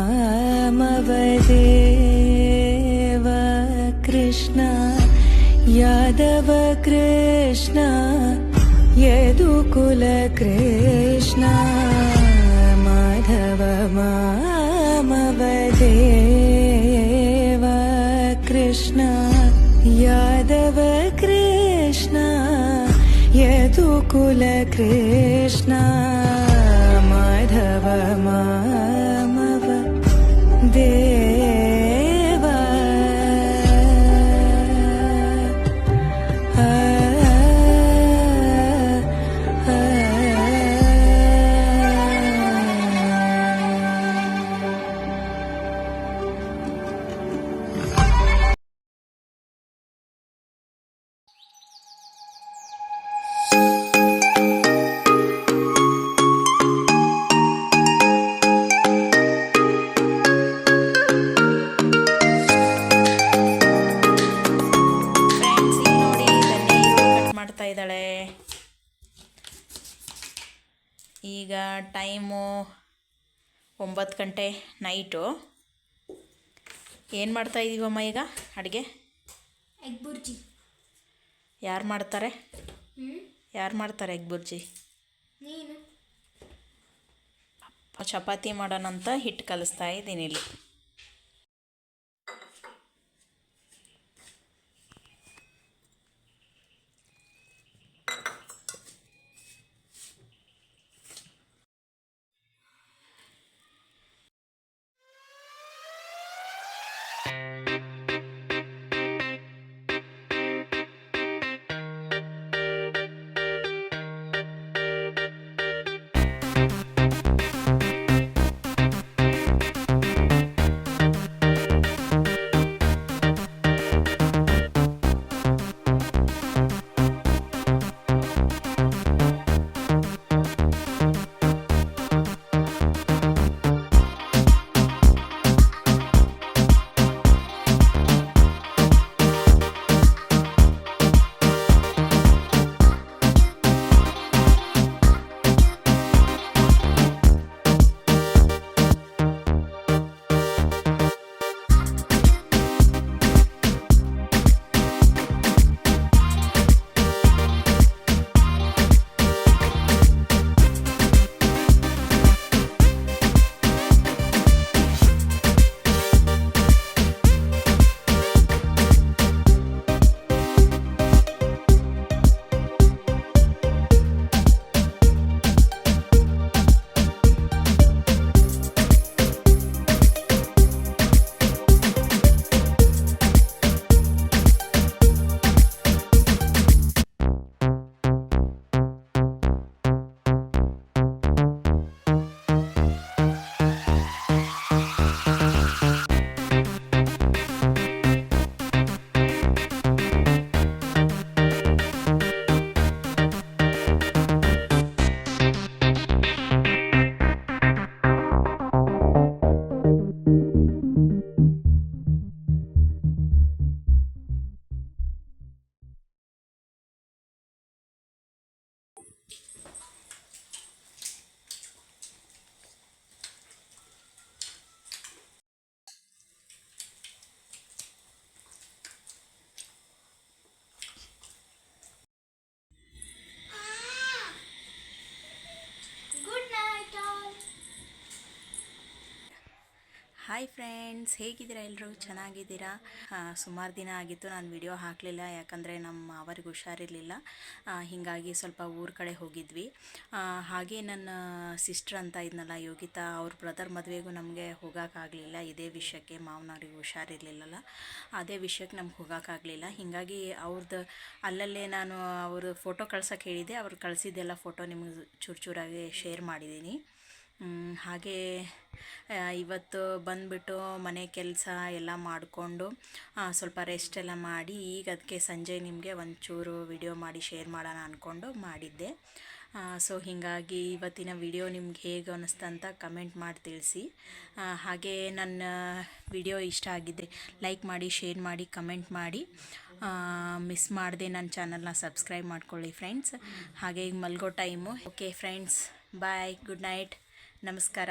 मामवदेव कृष्ण यादव कृष्ण यदुकुल कृष्ण माधव मामवदेव कृष्ण यादव कृष्ण यदुकुल कृष्ण माधव मामवदेव ಇದ್ದಾಳೆ. ಈಗ ಟೈಮು 9 ಗಂಟೆ ನೈಟು. ಏನು ಮಾಡ್ತಾಯಿದ್ದೀವಮ್ಮ ಈಗ ಅಡುಗೆ? ಎಗ್ ಬುರ್ಜಿ. ಯಾರು ಮಾಡ್ತಾರೆ ಎಗ್ ಬುರ್ಜಿ? ನೀನು. ಚಪಾತಿ ಮಾಡೋಣಂತ ಹಿಟ್ಟು ಕಲಿಸ್ತಾ ಇದ್ದೀನಿ ಇಲ್ಲಿ. ಹಾಯ್ ಫ್ರೆಂಡ್ಸ್, ಹೇಗಿದ್ದೀರಾ? ಎಲ್ಲರೂ ಚೆನ್ನಾಗಿದ್ದೀರಾ? ಸುಮಾರು ದಿನ ಆಗಿತ್ತು ನಾನು ವಿಡಿಯೋ ಹಾಕಲಿಲ್ಲ, ಯಾಕಂದರೆ ನಮ್ಮ ಅವರಿಗೆ ಹುಷಾರಿರಲಿಲ್ಲ. ಹೀಗಾಗಿ ಸ್ವಲ್ಪ ಊರ ಕಡೆ ಹೋಗಿದ್ವಿ. ಹಾಗೆ ನನ್ನ ಸಿಸ್ಟರ್ ಅಂತ ಇದ್ನಲ್ಲ ಯೋಗಿತಾ, ಅವ್ರ ಬ್ರದರ್ ಮದುವೆಗೂ ನಮಗೆ ಹೋಗೋಕ್ಕಾಗಲಿಲ್ಲ. ಇದೇ ವಿಷಯಕ್ಕೆ, ಮಾವನವ್ರಿಗೆ ಹುಷಾರಿರಲಿಲ್ಲಲ್ಲ, ಅದೇ ವಿಷಯಕ್ಕೆ ನಮ್ಗೆ ಹೋಗೋಕ್ಕಾಗಲಿಲ್ಲ. ಹೀಗಾಗಿ ಅವ್ರದ್ದು ಅಲ್ಲಲ್ಲೇ ನಾನು ಅವರು ಫೋಟೋ ಕಳ್ಸೋಕ್ಕೆ ಹೇಳಿದ್ದೆ. ಅವ್ರು ಕಳಿಸಿದ್ದೆಲ್ಲ ಫೋಟೋ ನಿಮಗೆ ಚೂರಾಗಿ ಶೇರ್ ಮಾಡಿದ್ದೀನಿ. ಹಾಗೆ ಇವತ್ತು ಬಂದುಬಿಟ್ಟು ಮನೆ ಕೆಲಸ ಎಲ್ಲ ಮಾಡಿಕೊಂಡು ಸ್ವಲ್ಪ ರೆಸ್ಟ್ ಎಲ್ಲ ಮಾಡಿ, ಈಗ ಅದಕ್ಕೆ ಸಂಜೆ ನಿಮಗೆ ಒಂಚೂರು ವಿಡಿಯೋ ಮಾಡಿ ಶೇರ್ ಮಾಡೋಣ ಅಂದ್ಕೊಂಡು ಮಾಡಿದ್ದೆ. ಸೊ ಹೀಗಾಗಿ ಇವತ್ತಿನ ವಿಡಿಯೋ ನಿಮ್ಗೆ ಹೇಗೆ ಅನ್ನಿಸ್ತು ಅಂತ ಕಮೆಂಟ್ ಮಾಡಿ ತಿಳಿಸಿ. ಹಾಗೆ ನನ್ನ ವಿಡಿಯೋ ಇಷ್ಟ ಆಗಿದ್ದರೆ ಲೈಕ್ ಮಾಡಿ, ಶೇರ್ ಮಾಡಿ, ಕಮೆಂಟ್ ಮಾಡಿ. ಮಿಸ್ ಮಾಡದೆ ನನ್ನ ಚಾನಲ್ನ ಸಬ್ಸ್ಕ್ರೈಬ್ ಮಾಡ್ಕೊಳ್ಳಿ ಫ್ರೆಂಡ್ಸ್. ಹಾಗೆ ಈಗ ಮಲ್ಗೋ ಟೈಮು. ಓಕೆ ಫ್ರೆಂಡ್ಸ್, ಬಾಯ್, ಗುಡ್ ನೈಟ್, ನಮಸ್ಕಾರ.